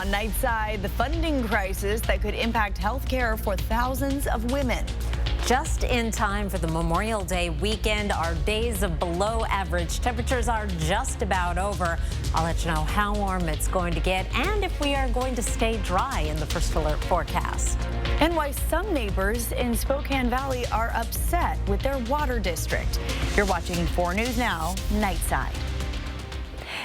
on Nightside, the funding crisis that could impact health care for thousands of women. Just in time for the Memorial Day weekend, our days of below average temperatures are just about over. I'll let you know how warm it's going to get and if we are going to stay dry in the first alert forecast. And why some neighbors in Spokane Valley are upset with their water district. You're watching 4 News Now, Nightside.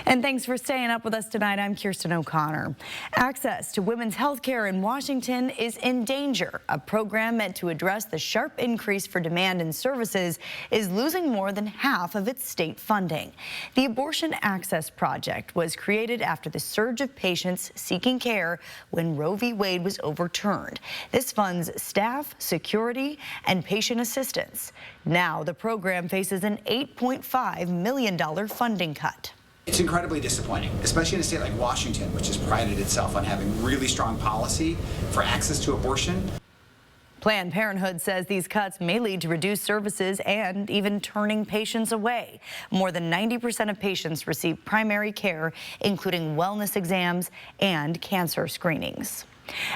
And thanks for staying up with us tonight. I'm Kirsten O'Connor. Access to women's health care in Washington is in danger. A program meant to address the sharp increase for demand in services is losing more than half of its state funding. The Abortion Access Project was created after the surge of patients seeking care when Roe v. Wade was overturned. This funds staff, security, and patient assistance. Now the program faces an $8.5 million funding cut. It's incredibly disappointing, especially in a state like Washington, which has prided itself on having really strong policy for access to abortion. Planned Parenthood says these cuts may lead to reduced services and even turning patients away. More than 90% of patients receive primary care, including wellness exams and cancer screenings.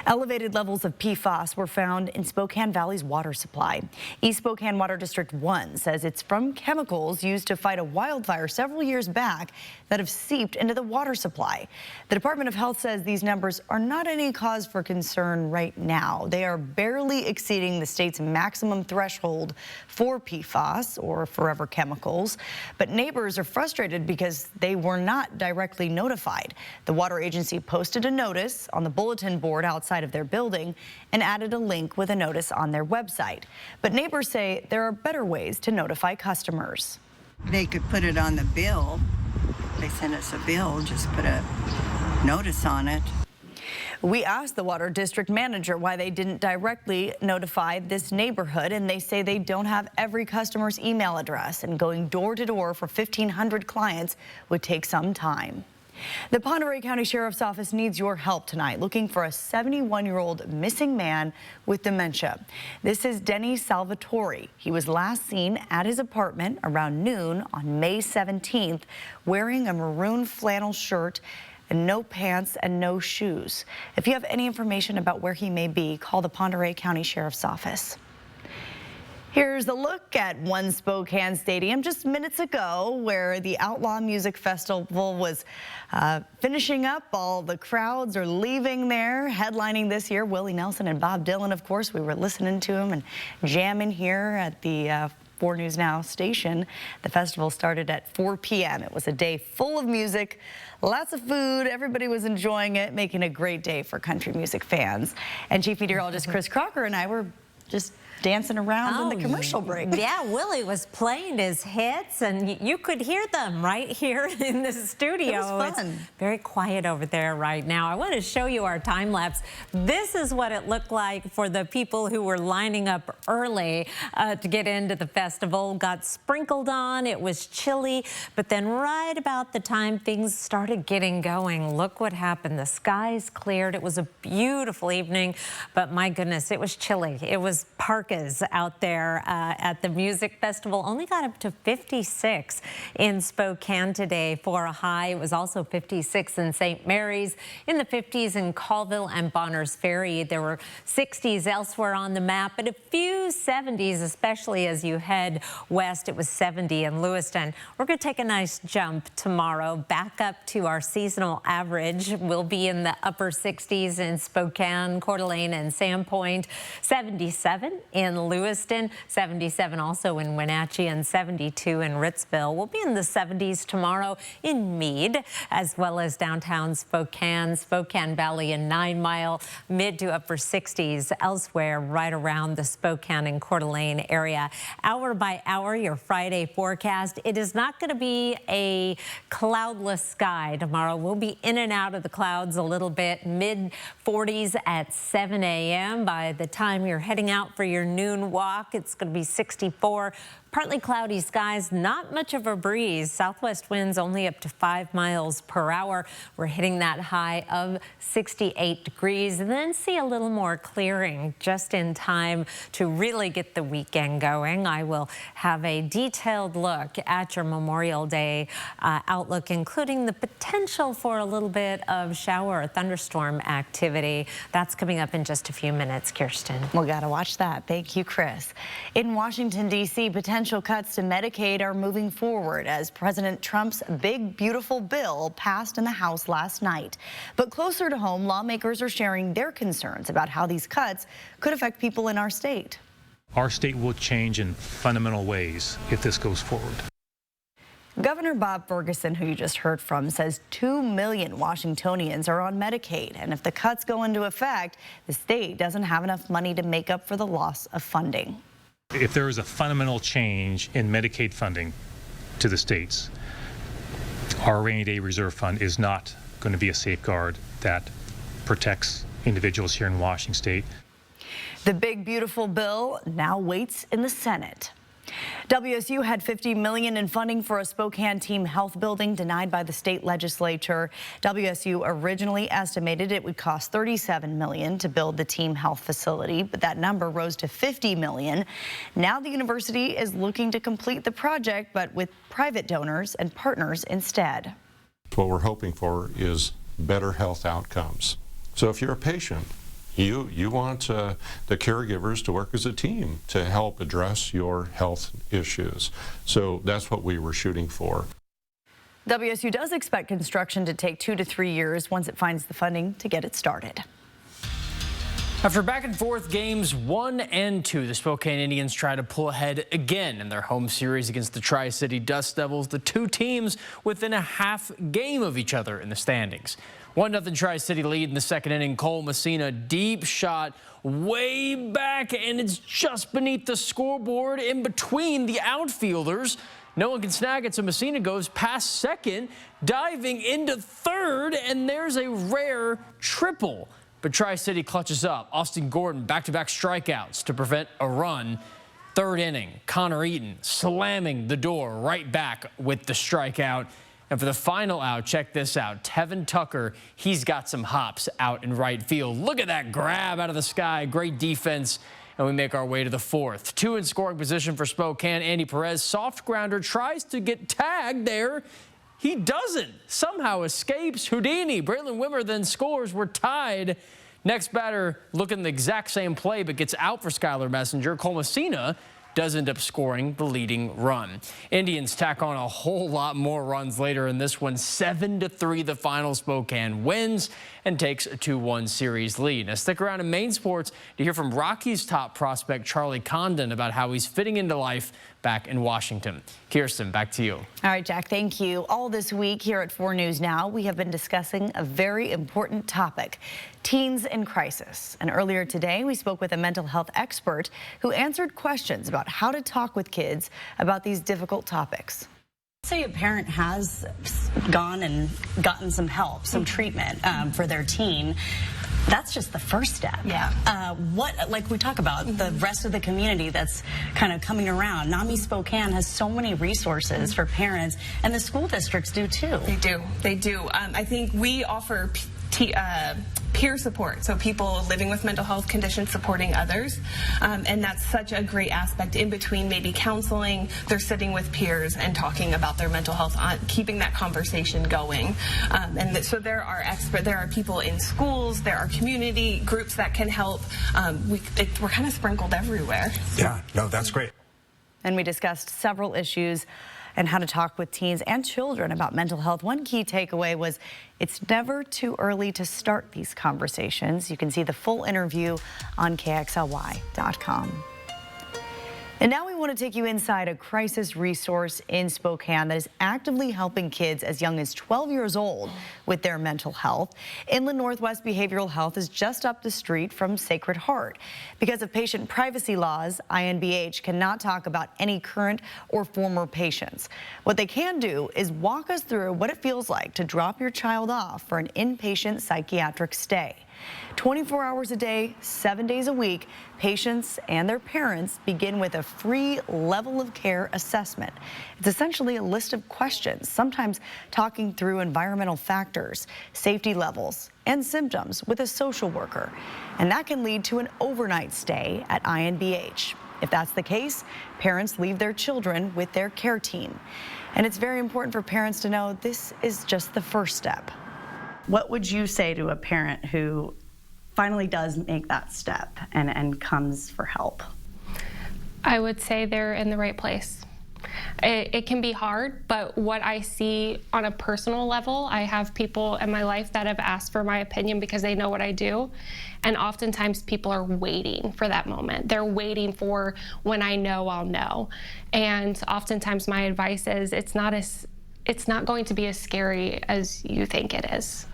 Elevated levels of PFAS were found in Spokane Valley's water supply. East Spokane Water District 1 says it's from chemicals used to fight a wildfire several years back that have seeped into the water supply. The Department of Health says these numbers are not any cause for concern right now. They are barely exceeding the state's maximum threshold for PFAS, or forever chemicals. But neighbors are frustrated because they were not directly notified. The water agency posted a notice on the bulletin board outside of their building and added a link with a notice on their website. But neighbors say there are better ways to notify customers. They could put it on the bill. They send us a bill, just put a notice on it. We asked the water district manager why they didn't directly notify this neighborhood, and they say they don't have every customer's email address, and going door to door for 1,500 clients would take some time. The Pend Oreille County Sheriff's Office needs your help tonight, looking for a 71-year-old missing man with dementia. This is Denny Salvatore. He was last seen at his apartment around noon on May 17th, wearing a maroon flannel shirt and no pants and no shoes. If you have any information about where he may be, call the Pend Oreille County Sheriff's Office. Here's a look at One Spokane Stadium just minutes ago, where the Outlaw Music Festival was finishing up. All the crowds are leaving there. Headlining this year, Willie Nelson and Bob Dylan, of course. We were listening to him and jamming here at the 4 News Now station. The festival started at 4 p.m. It was a day full of music, lots of food. Everybody was enjoying it, making a great day for country music fans. And Chief Meteorologist Chris Crocker and I were just dancing around in the commercial break. Yeah, Willie was playing his hits, and you could hear them right here in the studio. It was fun. It's very quiet over there right now. I want to show you our time lapse. This is what it looked like for the people who were lining up early to get into the festival. Got sprinkled on, it was chilly, but then right about the time things started getting going, look what happened. The skies cleared. It was a beautiful evening, but my goodness, it was chilly. It was parkas out there at the music festival. Only got up to 56 in Spokane today for a high. It was also 56 in St. Mary's, in the 50s in Colville and Bonners Ferry. There were 60s elsewhere on the map, but a few 70s, especially as you head west. It was 70 in Lewiston. We're going to take a nice jump tomorrow, back up to our seasonal average. We'll be in the upper 60s in Spokane, Coeur d'Alene, and Sandpoint. 77 in Lewiston, 77 also in Wenatchee, and 72 in Ritzville. We'll be in the 70s tomorrow in Meade, as well as downtown Spokane, Spokane Valley, and 9 Mile, mid to upper 60s elsewhere right around the Spokane and Coeur d'Alene area. Hour by hour, your Friday forecast. It is not going to be a cloudless sky tomorrow. We'll be in and out of the clouds a little bit, mid 40s at 7 a.m. By the time you're heading out for your noon walk, it's going to be 64 Partly cloudy skies, not much of a breeze. Southwest winds only up to 5 miles per hour. We're hitting that high of 68 degrees, and then see a little more clearing just in time to really get the weekend going. I will have a detailed look at your Memorial Day outlook, including the potential for a little bit of shower or thunderstorm activity. That's coming up in just a few minutes, Kirsten. We got to watch that. Thank you, Chris. In Washington, D.C., potential cuts to Medicaid are moving forward as President Trump's big, beautiful bill passed in the House last night. But closer to home, lawmakers are sharing their concerns about how these cuts could affect people in our state. Our state will change in fundamental ways if this goes forward. Governor Bob Ferguson, who you just heard from, says 2 million Washingtonians are on Medicaid. And if the cuts go into effect, the state doesn't have enough money to make up for the loss of funding. If there is a fundamental change in Medicaid funding to the states, our rainy day reserve fund is not going to be a safeguard that protects individuals here in Washington state. The big, beautiful bill now waits in the Senate. WSU had $50 million in funding for a Spokane team health building denied by the state legislature. WSU originally estimated it would cost $37 million to build the team health facility, but that number rose to $50 million. Now the university is looking to complete the project, but with private donors and partners instead. What we're hoping for is better health outcomes. So if you're a patient, you want the caregivers to work as a team to help address your health issues. So that's what we were shooting for. WSU does expect construction to take 2 to 3 years once it finds the funding to get it started. After back and forth games 1 and 2, the Spokane Indians try to pull ahead again in their home series against the Tri-City Dust Devils. The two teams within a half game of each other in the standings. 1-0 Tri-City lead in the second inning. Cole Messina, deep shot way back, and it's just beneath the scoreboard in between the outfielders. No one can snag it, so Messina goes past second, diving into third, and there's a rare triple. But Tri-City clutches up. Austin Gordon back-to-back strikeouts to prevent a run. Third inning, Connor Eaton slamming the door right back with the strikeout. And for the final out, check this out. Tevin Tucker, he's got some hops out in right field. Look at that grab out of the sky. Great defense. And we make our way to the fourth. 2 in scoring position for Spokane. Andy Perez, soft grounder, tries to get tagged there. He doesn't. Somehow escapes. Houdini, Braylon Wimmer then scores. We're tied. Next batter looking the exact same play, but gets out for Skylar Messenger. Cole Messina does end up scoring the leading run. Indians tack on a whole lot more runs later in this one. 7-3 the final. Spokane wins and takes a 2-1 series lead. Now stick around in Main Sports to hear from Rockies top prospect Charlie Condon about how he's fitting into life back in Washington. Kirsten, back to you. All right, Jack, thank you. All this week here at 4 News Now, we have been discussing a very important topic, teens in crisis. And earlier today, we spoke with a mental health expert who answered questions about how to talk with kids about these difficult topics. Say a parent has gone and gotten some help, some treatment for their teen. That's just the first step. Yeah. Like we talk about, the rest of the community that's kind of coming around. NAMI Spokane has so many resources for parents, and the school districts do too. They do. I think we offer peer support, so people living with mental health conditions supporting others, and that's such a great aspect. In between maybe counseling, they're sitting with peers and talking about their mental health, keeping that conversation going. So there are people in schools, there are community groups that can help. We're kind of sprinkled everywhere. Yeah, no, that's great. And we discussed several issues and how to talk with teens and children about mental health. One key takeaway was it's never too early to start these conversations. You can see the full interview on KXLY.com. And now we want to take you inside a crisis resource in Spokane that is actively helping kids as young as 12 years old with their mental health. Inland Northwest Behavioral Health is just up the street from Sacred Heart. Because of patient privacy laws, INBH cannot talk about any current or former patients. What they can do is walk us through what it feels like to drop your child off for an inpatient psychiatric stay. 24 hours a day, 7 days a week, patients and their parents begin with a free level of care assessment. It's essentially a list of questions, sometimes talking through environmental factors, safety levels, and symptoms with a social worker. And that can lead to an overnight stay at INBH. If that's the case, parents leave their children with their care team. And it's very important for parents to know this is just the first step. What would you say to a parent who finally does make that step and comes for help? I would say they're in the right place. It can be hard, but what I see on a personal level, I have people in my life that have asked for my opinion because they know what I do. And oftentimes people are waiting for that moment. They're waiting for when I know, I'll know. And oftentimes my advice is it's not going to be as scary as you think it is.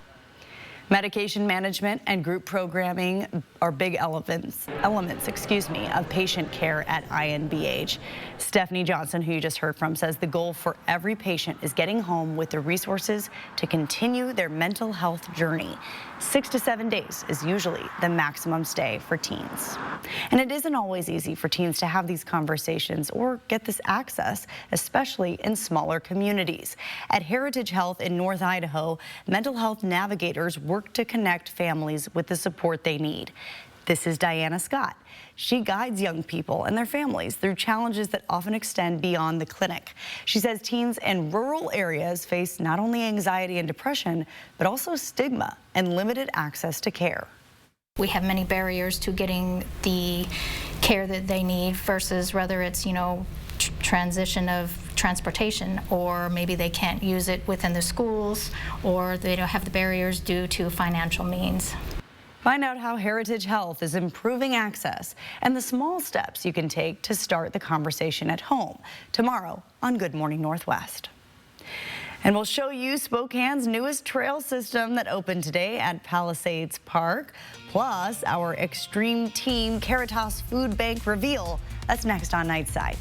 Medication management and group programming are big elements, of patient care at INBH. Stephanie Johnson, who you just heard from, says the goal for every patient is getting home with the resources to continue their mental health journey. 6 to 7 days is usually the maximum stay for teens. And it isn't always easy for teens to have these conversations or get this access, especially in smaller communities. At Heritage Health in North Idaho, mental health navigators work to connect families with the support they need. This is Diana Scott. She guides young people and their families through challenges that often extend beyond the clinic. She says teens in rural areas face not only anxiety and depression, but also stigma and limited access to care. We have many barriers to getting the care that they need versus whether it's, transition of transportation, or maybe they can't use it within the schools, or they don't have the barriers due to financial means. Find out how Heritage Health is improving access and the small steps you can take to start the conversation at home tomorrow on Good Morning Northwest. And we'll show you Spokane's newest trail system that opened today at Palisades Park, plus our Extreme Team Caritas Food Bank reveal. That's next on Nightside.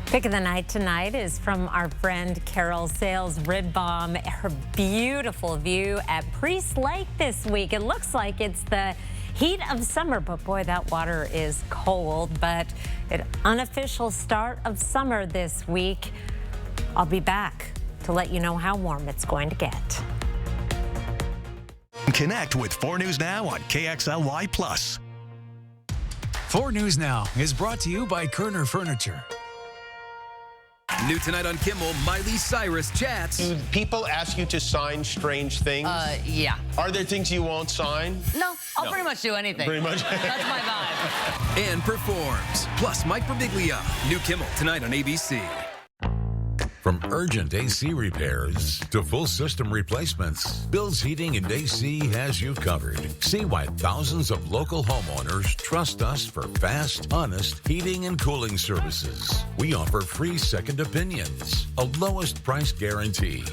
Pick of the night tonight is from our friend Carol Sales Ribbalm. Her beautiful view at Priest Lake this week. It looks like it's the heat of summer, but boy, that water is cold. But an unofficial start of summer this week. I'll be back to let you know how warm it's going to get. Connect with 4 News Now on KXLY+. 4 News Now is brought to you by Kerner Furniture. New tonight on Kimmel, Miley Cyrus chats. Do people ask you to sign strange things? Yeah. Are there things you won't sign? No, I'll pretty much do anything. Pretty much. That's my vibe. And performs. Plus Mike Birbiglia. New Kimmel tonight on ABC. From urgent AC repairs to full system replacements, Bill's Heating and AC has you covered. See why thousands of local homeowners trust us for fast, honest heating and cooling services. We offer free second opinions, a lowest price guarantee,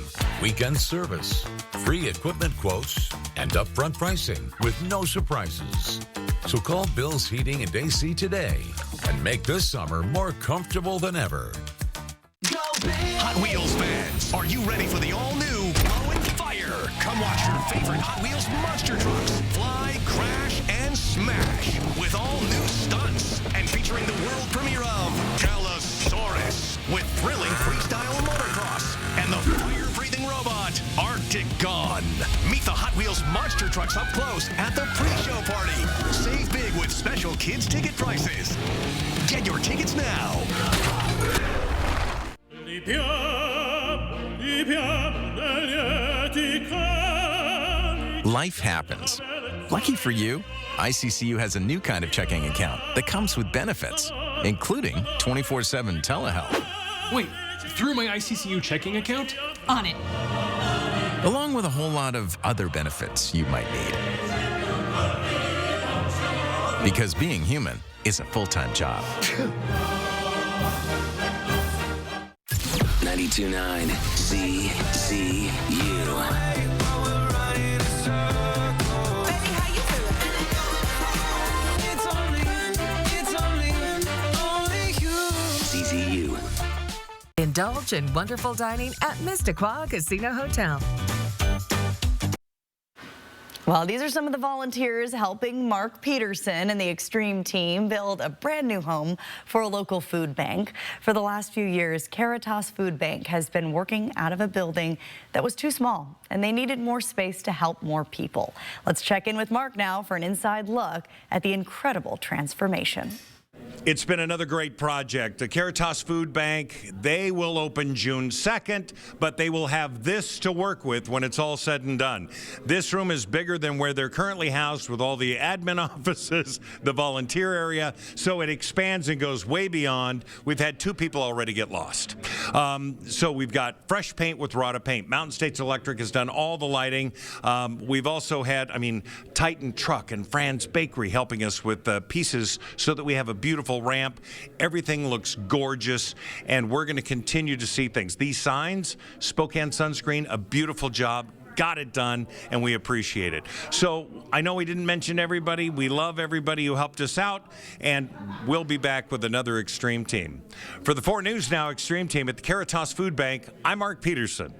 weekend service, free equipment quotes, and upfront pricing with no surprises. So call Bill's Heating and AC today and make this summer more comfortable than ever. Hot Wheels fans, are you ready for the all-new Blow and Fire? Come watch your favorite Hot Wheels monster trucks fly, crash, and smash with all new stunts and featuring the world premiere of Telesaurus with thrilling freestyle motocross and the fire-breathing robot Arctic Gun. Meet the Hot Wheels monster trucks up close at the pre-show party. Save big with special kids ticket prices. Get your tickets now. Life happens. Lucky for you, ICCU has a new kind of checking account that comes with benefits, including 24/7 telehealth. Wait, through my ICCU checking account? On it. Along with a whole lot of other benefits you might need. Because being human is a full-time job. 92.9 CCU. CCU. Indulge in wonderful dining at Mistaqua Casino Hotel. Well, these are some of the volunteers helping Mark Peterson and the Extreme team build a brand new home for a local food bank. For the last few years, Caritas Food Bank has been working out of a building that was too small, and they needed more space to help more people. Let's check in with Mark now for an inside look at the incredible transformation. It's been another great project. The Caritas Food Bank, they will open June 2nd, but they will have this to work with when it's all said and done. This room is bigger than where they're currently housed with all the admin offices, the volunteer area, so it expands and goes way beyond. We've had 2 people already get lost. So we've got fresh paint with Rada paint. Mountain States Electric has done all the lighting. We've also had, Titan Truck and Fran's Bakery helping us with pieces so that we have a beautiful ramp. Everything looks gorgeous, and we're going to continue to see things. These signs, Spokane Sunscreen, a beautiful job. Got it done, and we appreciate it. So I know we didn't mention everybody. We love everybody who helped us out, and we'll be back with another Extreme team. For the 4 News Now Extreme team at the Caritas Food Bank, I'm Mark Peterson.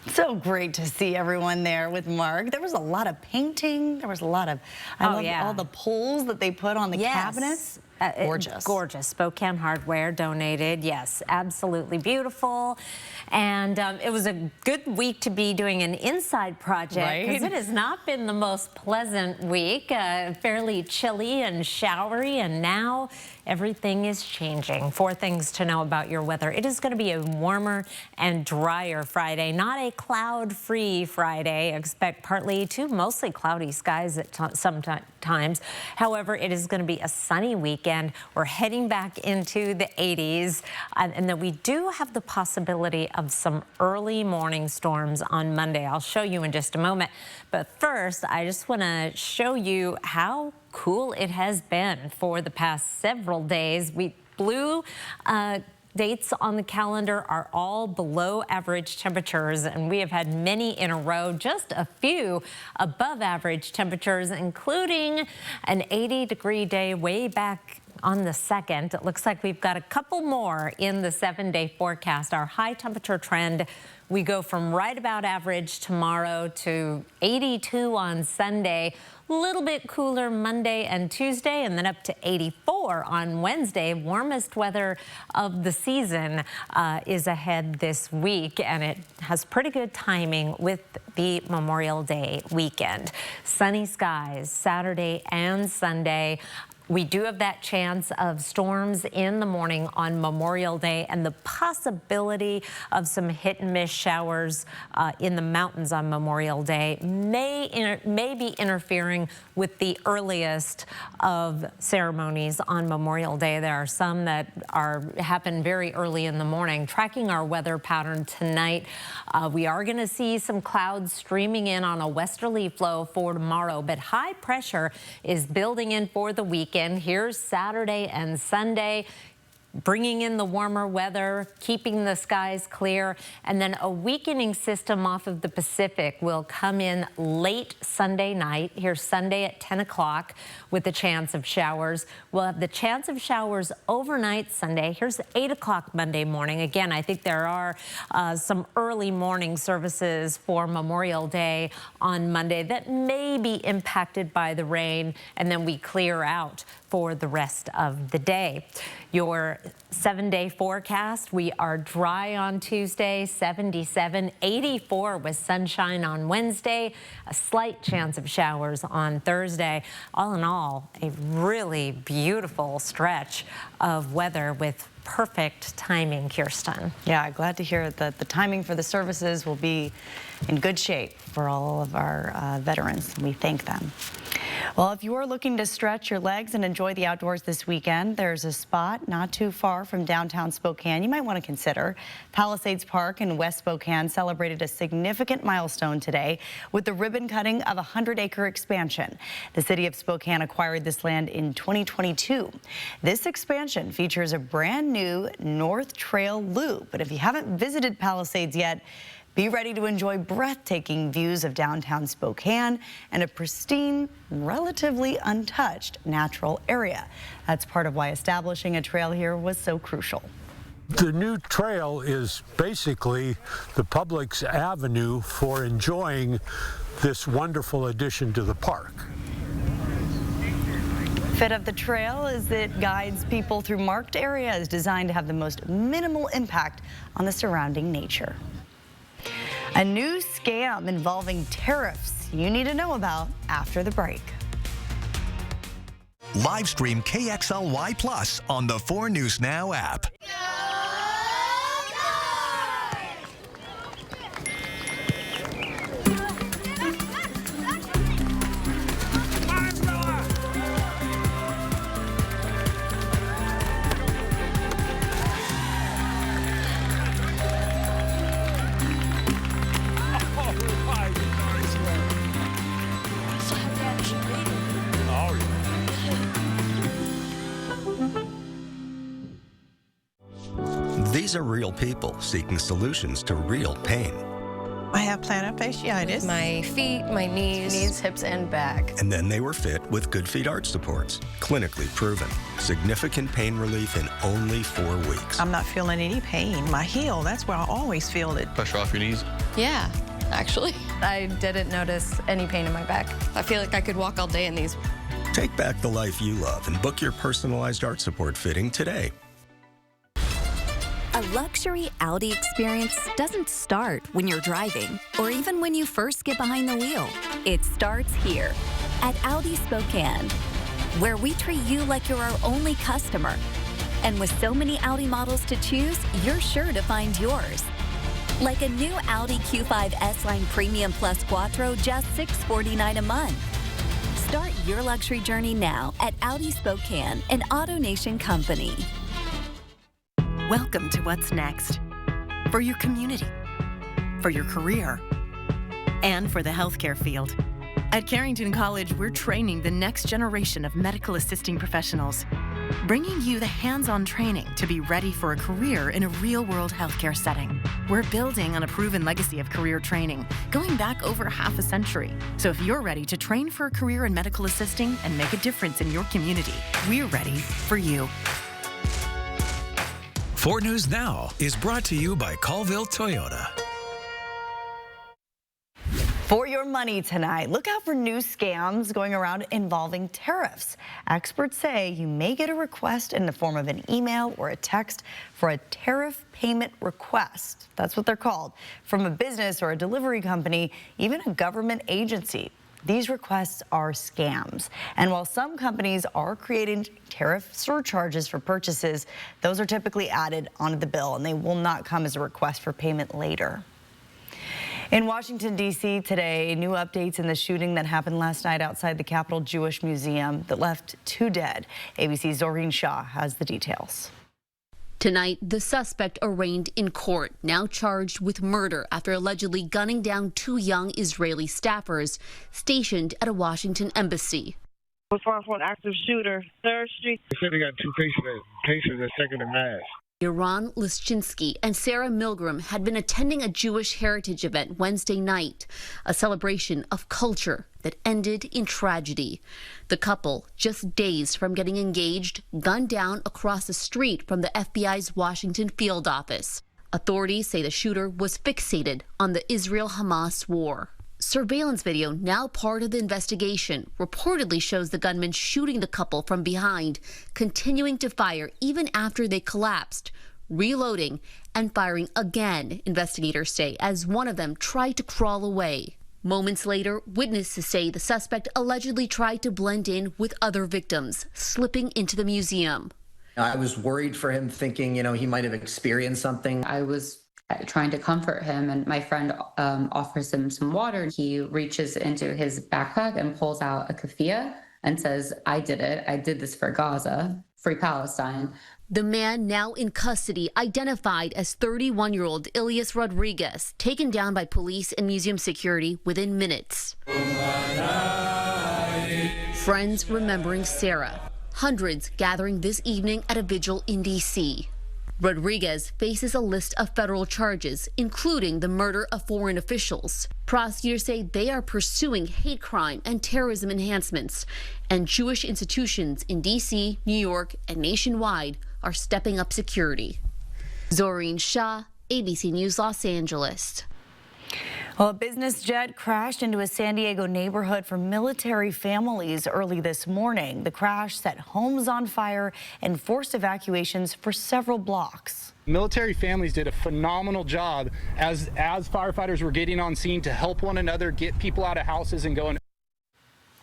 So great to see everyone there with Mark. There was a lot of painting. There was a lot of, I love all the poles that they put on the cabinets. Gorgeous. Gorgeous. Spokane Hardware donated. Yes, absolutely beautiful. And it was a good week to be doing an inside project because it has not been the most pleasant week. Fairly chilly and showery, and now everything is changing. 4 things to know about your weather. It is going to be a warmer and drier Friday, not a cloud-free Friday. Expect partly to mostly cloudy skies at sometimes. However, it is going to be a sunny weekend. We're heading back into the 80s, and then we do have the possibility of some early morning storms on Monday. I'll show you in just a moment. But first, I just want to show you how cool it has been for the past several days. Blue dates on the calendar are all below average temperatures, and we have had many in a row, just a few above average temperatures, including an 80-degree day way back on the 2nd. It looks like we've got a couple more in the 7-day forecast. Our high temperature trend, we go from right about average tomorrow to 82 on Sunday. A little bit cooler Monday and Tuesday, and then up to 84 on Wednesday. Warmest weather of the season is ahead this week, and it has pretty good timing with the Memorial Day weekend. Sunny skies Saturday and Sunday. We do have that chance of storms in the morning on Memorial Day and the possibility of some hit and miss showers in the mountains on Memorial Day may be interfering with the earliest of ceremonies on Memorial Day. There are some that happen very early in the morning. Tracking our weather pattern tonight, we are going to see some clouds streaming in on a westerly flow for tomorrow, but high pressure is building in for the weekend. Here's Saturday and Sunday, bringing in the warmer weather, keeping the skies clear, and then a weakening system off of the Pacific will come in late Sunday night. Here's Sunday at 10 o'clock with a chance of showers. We'll have the chance of showers overnight Sunday. Here's 8 o'clock Monday morning. Again, I think there are some early morning services for Memorial Day on Monday that may be impacted by the rain, and then we clear out for the rest of the day. Your 7-day forecast, we are dry on Tuesday, 77, 84 with sunshine on Wednesday, a slight chance of showers on Thursday. All in all, a really beautiful stretch of weather with perfect timing, Kirsten. Yeah, glad to hear that the timing for the services will be in good shape for all of our veterans. We thank them. Well, if you are looking to stretch your legs and enjoy the outdoors this weekend, there's a spot not too far from downtown Spokane you might want to consider. Palisades Park in West Spokane celebrated a significant milestone today with the ribbon cutting of a 100-acre expansion. The city of Spokane acquired this land in 2022. This expansion features a brand new North Trail loop, but if you haven't visited Palisades yet, be ready to enjoy breathtaking views of downtown Spokane and a pristine, relatively untouched natural area. That's part of why establishing a trail here was so crucial. The new trail is basically the public's avenue for enjoying this wonderful addition to the park. Fit of the trail is it guides people through marked areas designed to have the most minimal impact on the surrounding nature. A new scam involving tariffs you need to know about after the break. Live stream KXLY Plus on the 4 News Now app. These are real people seeking solutions to real pain. I have plantar fasciitis. My feet, my knees, hips, and back. And then they were fit with Good Feet arch supports. Clinically proven. Significant pain relief in only 4 weeks. I'm not feeling any pain. My heel, that's where I always feel it. Pressure off your knees? Yeah, actually. I didn't notice any pain in my back. I feel like I could walk all day in these. Take back the life you love and book your personalized arch support fitting today. A luxury Audi experience doesn't start when you're driving or even when you first get behind the wheel. It starts here at Audi Spokane, where we treat you like you're our only customer. And with so many Audi models to choose, you're sure to find yours. Like a new Audi Q5 S-Line Premium Plus Quattro, just $649 a month. Start your luxury journey now at Audi Spokane, an AutoNation company. Welcome to What's Next. For your community, for your career, and for the healthcare field. At Carrington College, we're training the next generation of medical assisting professionals, bringing you the hands-on training to be ready for a career in a real-world healthcare setting. We're building on a proven legacy of career training, going back over half a century. So if you're ready to train for a career in medical assisting and make a difference in your community, we're ready for you. 4 News Now is brought to you by Colville Toyota. For your money tonight, look out for new scams going around involving tariffs. Experts say you may get a request in the form of an email or a text for a tariff payment request. That's what they're called. From a business or a delivery company, even a government agency. These requests are scams. And while some companies are creating tariff surcharges for purchases, those are typically added onto the bill and they will not come as a request for payment later. In Washington, D.C. today, new updates in the shooting that happened last night outside the Capitol Jewish Museum that left 2 dead. ABC's Doreen Shaw has the details. Tonight, the suspect arraigned in court, now charged with murder after allegedly gunning down 2 young Israeli staffers stationed at a Washington embassy. What's wrong for an active shooter? 3rd Street. They said they got 2 cases at 2nd and Mass. Yaron Lischinski and Sarah Milgram had been attending a Jewish heritage event Wednesday night, a celebration of culture that ended in tragedy. The couple, just days from getting engaged, gunned down across the street from the FBI's Washington field office. Authorities say the shooter was fixated on the Israel-Hamas war. Surveillance video, now part of the investigation, reportedly shows the gunman shooting the couple from behind, continuing to fire even after they collapsed, reloading and firing again, investigators say, as one of them tried to crawl away. Moments later, witnesses say the suspect allegedly tried to blend in with other victims, slipping into the museum. I was worried for him, thinking, he might have experienced something. I was trying to comfort him, and my friend offers him some water. He reaches into his backpack and pulls out a keffiyeh and says, I did it. I did this for Gaza, free Palestine. The man now in custody, identified as 31-year-old Ilias Rodriguez, taken down by police and museum security within minutes. Friends remembering Sarah. Hundreds gathering this evening at a vigil in D.C. Rodriguez faces a list of federal charges, including the murder of foreign officials. Prosecutors say they are pursuing hate crime and terrorism enhancements, and Jewish institutions in D.C., New York, and nationwide are stepping up security. Doreen Shaw, ABC News, Los Angeles. Well, a business jet crashed into a San Diego neighborhood for military families early this morning. The crash set homes on fire and forced evacuations for several blocks. Military families did a phenomenal job as firefighters were getting on scene to help one another get people out of houses and going.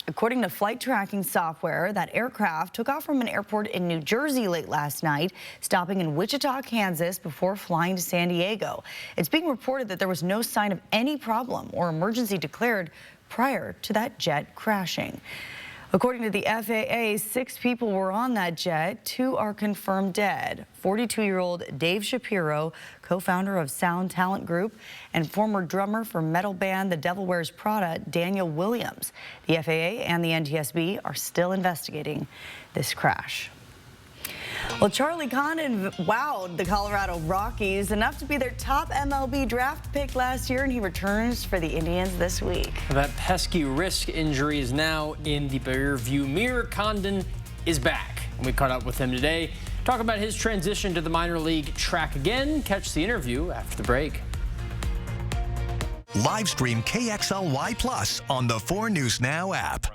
According to flight tracking software, that aircraft took off from an airport in New Jersey late last night, stopping in Wichita, Kansas before flying to San Diego. It's being reported that there was no sign of any problem or emergency declared prior to that jet crashing. According to the FAA, 6 people were on that jet. 2 are confirmed dead. 42-year-old Dave Shapiro, co-founder of Sound Talent Group, and former drummer for metal band The Devil Wears Prada, Daniel Williams. The FAA and the NTSB are still investigating this crash. Well, Charlie Condon wowed the Colorado Rockies enough to be their top MLB draft pick last year, and he returns for the Indians this week. That pesky wrist injury is now in the rearview mirror. Condon is back, and we caught up with him today. Talk about his transition to the minor league track again. Catch the interview after the break. Live stream KXLY Plus on the 4 News Now app.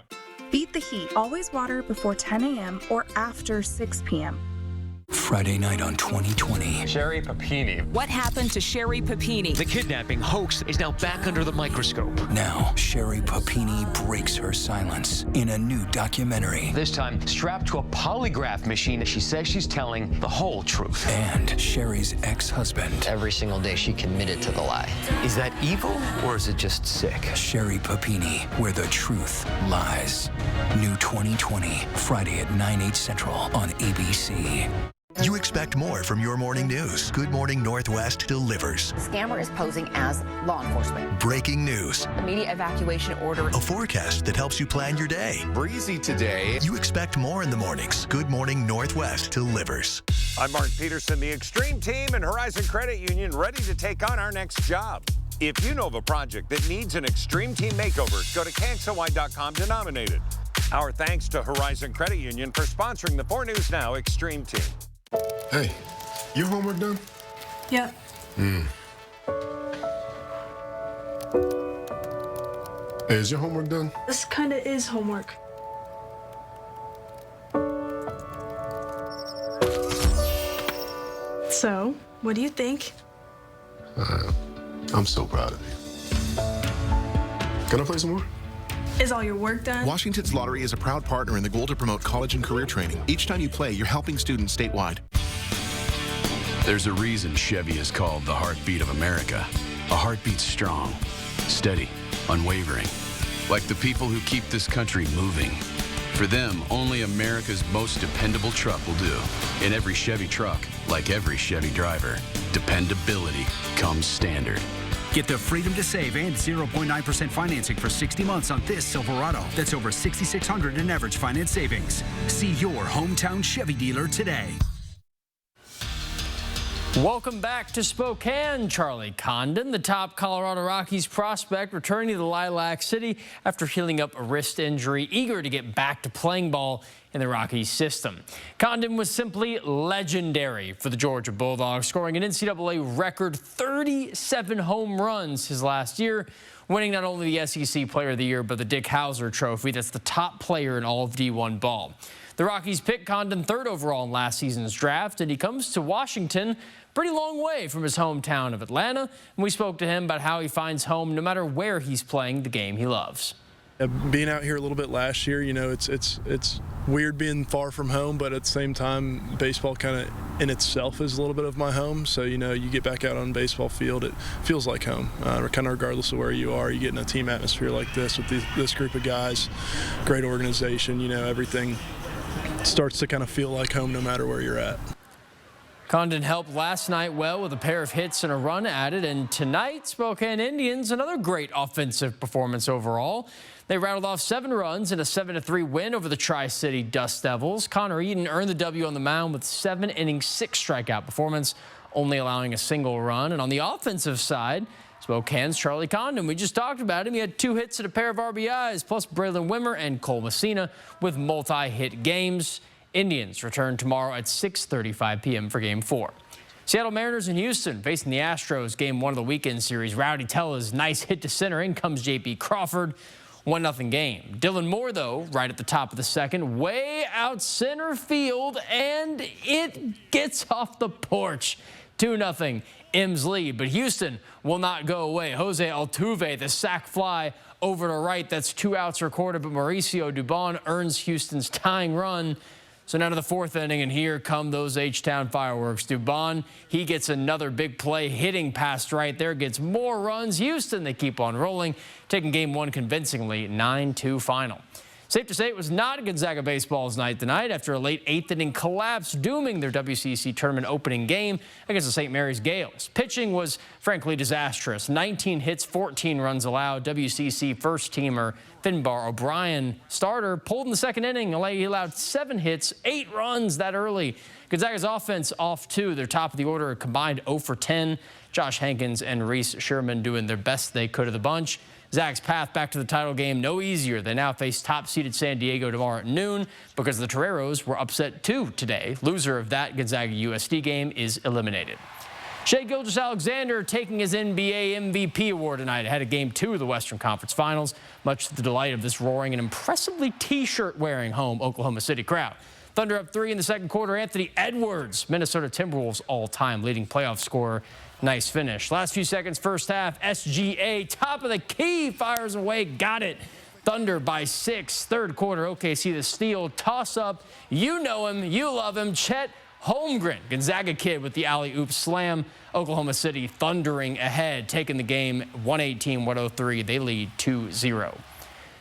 Beat the heat. Always water before 10 a.m. or after 6 p.m. Friday night on 2020. Sherry Papini. What happened to Sherry Papini? The kidnapping hoax is now back under the microscope. Now, Sherry Papini breaks her silence in a new documentary. This time, strapped to a polygraph machine, she says she's telling the whole truth. And Sherry's ex-husband. Every single day, she committed to the lie. Is that evil, or is it just sick? Sherry Papini, where the truth lies. New 2020, Friday at 9/8 Central on ABC. You expect more from your morning news. Good Morning Northwest delivers. The scammer is posing as law enforcement. Breaking news. Immediate evacuation order. A forecast that helps you plan your day. Breezy today. You expect more in the mornings. Good Morning Northwest delivers. I'm Mark Peterson, the Extreme Team and Horizon Credit Union, ready to take on our next job. If you know of a project that needs an Extreme Team makeover, go to KXLY.com to nominate it. Our thanks to Horizon Credit Union for sponsoring the 4 News Now Extreme Team. Hey, your homework done? Yep. Hey, is your homework done? This kind of is homework. So, what do you think? I'm so proud of you. Can I play some more? Is all your work done? Washington's Lottery is a proud partner in the goal to promote college and career training. Each time you play, you're helping students statewide. There's a reason Chevy is called the heartbeat of America. A heartbeat strong, steady, unwavering. Like the people who keep this country moving. For them, only America's most dependable truck will do. In every Chevy truck, like every Chevy driver, dependability comes standard. Get the freedom to save and 0.9% financing for 60 months on this Silverado. That's over $6,600 in average finance savings. See your hometown Chevy dealer today. Welcome back to Spokane. Charlie Condon, the top Colorado Rockies prospect, returning to the Lilac City after healing up a wrist injury, eager to get back to playing ball in the Rockies system. Condon was simply legendary for the Georgia Bulldogs, scoring an NCAA record 37 home runs his last year, winning not only the SEC Player of the Year, but the Dick Hauser Trophy. That's the top player in all of D1 ball. The Rockies picked Condon 3rd overall in last season's draft, and he comes to Washington pretty long way from his hometown of Atlanta. And we spoke to him about how he finds home no matter where he's playing the game he loves. Being out here a little bit last year, you know, it's weird being far from home, but at the same time, baseball kind of in itself is a little bit of my home. So, you know, you get back out on the baseball field, it feels like home, kind of regardless of where you are. You get in a team atmosphere like this with this group of guys, great organization, you know, everything starts to kind of feel like home no matter where you're at. Condon helped last night well with a pair of hits and a run added, and tonight, Spokane Indians, another great offensive performance overall. They rattled off 7 runs in a 7-3 win over the Tri-City Dust Devils. Connor Eden earned the W on the mound with 7 innings, 6 strikeout performance, only allowing a single run. And on the offensive side, Spokane's Charlie Condon, we just talked about him. He had 2 hits and a pair of RBIs, plus Braylon Wimmer and Cole Messina with multi-hit games. Indians return tomorrow at 6:35 p.m. for Game 4. Seattle Mariners and Houston facing the Astros, game 1 of the weekend series. Rowdy Tella's nice hit to center. In comes J.P. Crawford. 1-0 game. Dylan Moore, though, right at the top of the second, way out center field, and it gets off the porch. 2-0 M's lead, but Houston will not go away. Jose Altuve, the sac fly over to right. That's 2 outs recorded, but Mauricio Dubon earns Houston's tying run. So now to the 4th inning, and here come those H-Town fireworks. Dubon, he gets another big play, hitting past right there, gets more runs. Houston, they keep on rolling, taking game 1 convincingly, 9-2 final. Safe to say it was not Gonzaga baseball's night tonight after a late 8th inning collapse, dooming their WCC tournament opening game against the St. Mary's Gales. Pitching was frankly disastrous. 19 hits, 14 runs allowed. WCC first-teamer Finbar O'Brien, starter, pulled in the 2nd inning. He allowed 7 hits, 8 runs that early. Gonzaga's offense off too. Their top of the order combined 0 for 10. Josh Hankins and Reese Sherman doing their best they could of the bunch. Zag's path back to the title game no easier. They now face top-seeded San Diego tomorrow at noon because the Toreros were upset too today. Loser of that Gonzaga USD game is eliminated. Shai Gilgeous-Alexander taking his NBA MVP award tonight ahead of Game 2 of the Western Conference Finals, much to the delight of this roaring and impressively T-shirt wearing home Oklahoma City crowd. Thunder up 3 in the 2nd quarter. Anthony Edwards, Minnesota Timberwolves all-time leading playoff scorer. Nice finish. Last few seconds, first half, SGA, top of the key, fires away, got it. Thunder by 6. 3rd quarter, OKC the steal, toss up. You know him, you love him, Chet Holmgren, Gonzaga kid with the alley-oop slam. Oklahoma City thundering ahead, taking the game 118-103. They lead 2-0.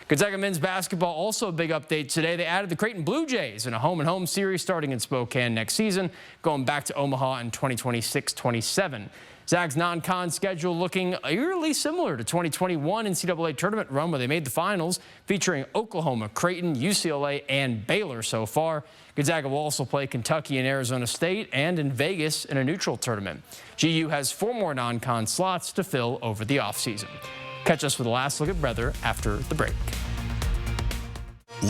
Gonzaga men's basketball, also a big update today. They added the Creighton Blue Jays in a home-and-home series starting in Spokane next season, going back to Omaha in 2026-27. Zag's non-con schedule looking eerily similar to 2021 NCAA tournament run where they made the finals, featuring Oklahoma, Creighton, UCLA, and Baylor so far. Gonzaga will also play Kentucky and Arizona State and in Vegas in a neutral tournament. GU has 4 more non-con slots to fill over the offseason. Catch us for the last look at weather after the break.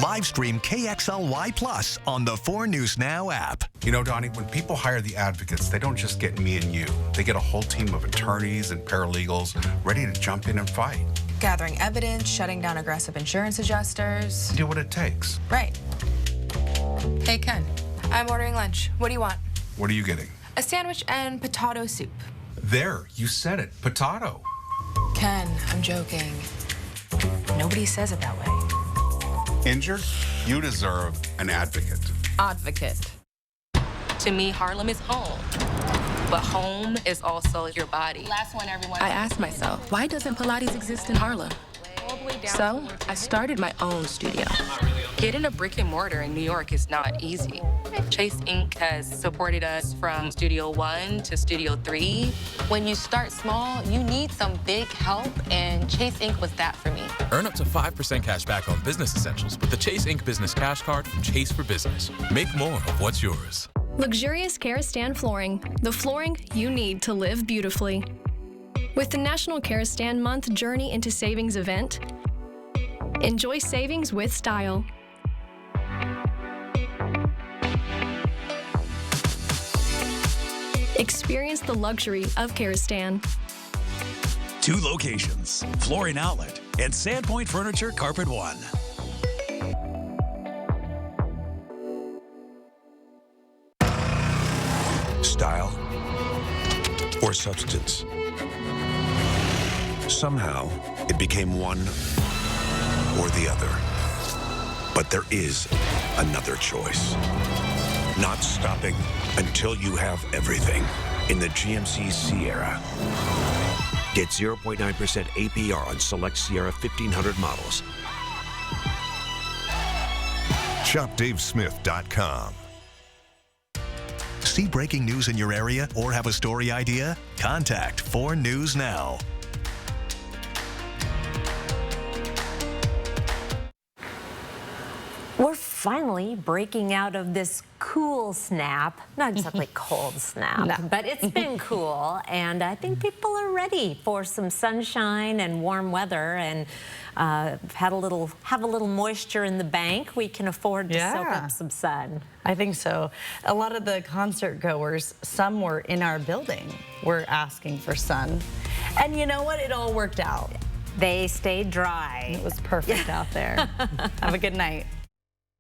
Live stream KXLY Plus on the 4 News Now app. You know, Donnie, when people hire the advocates, they don't just get me and you. They get a whole team of attorneys and paralegals ready to jump in and fight. Gathering evidence, shutting down aggressive insurance adjusters. Do what it takes. Right. Hey, Ken, I'm ordering lunch. What do you want? What are you getting? A sandwich and potato soup. There, you said it. Potato. Ken, I'm joking. Nobody says it that way. Injured? You deserve an advocate. Advocate. To me, Harlem is home. But home is also your body. Last one, everyone. I asked myself, why doesn't Pilates exist in Harlem? So I started my own studio. Getting a brick and mortar in New York is not easy. Chase Inc. has supported us from Studio 1 to Studio 3. When you start small, you need some big help, and Chase Inc. was that for me. Earn up to 5% cash back on business essentials with the Chase Inc. Business Cash Card from Chase for Business. Make more of what's yours. Luxurious Karastan flooring, the flooring you need to live beautifully. With the National Karastan Month Journey into Savings event, enjoy savings with style. Experience the luxury of Karastan. 2 locations, Flooring Outlet and Sandpoint Furniture Carpet One. Style or substance. Somehow, it became one or the other. But there is another choice. Not stopping until you have everything in the GMC Sierra. Get 0.9% APR on select Sierra 1500 models. ShopDaveSmith.com. See breaking news in your area or have a story idea? Contact 4 News Now. We're finally breaking out of this cool snap. Not exactly cold snap, but it's been cool. And I think people are ready for some sunshine and warm weather, and have a little moisture in the bank. We can afford to soak up some sun. I think so. A lot of the concert goers, some were in our building, were asking for sun. And you know what? It all worked out. They stayed dry. It was perfect out there. Have a good night.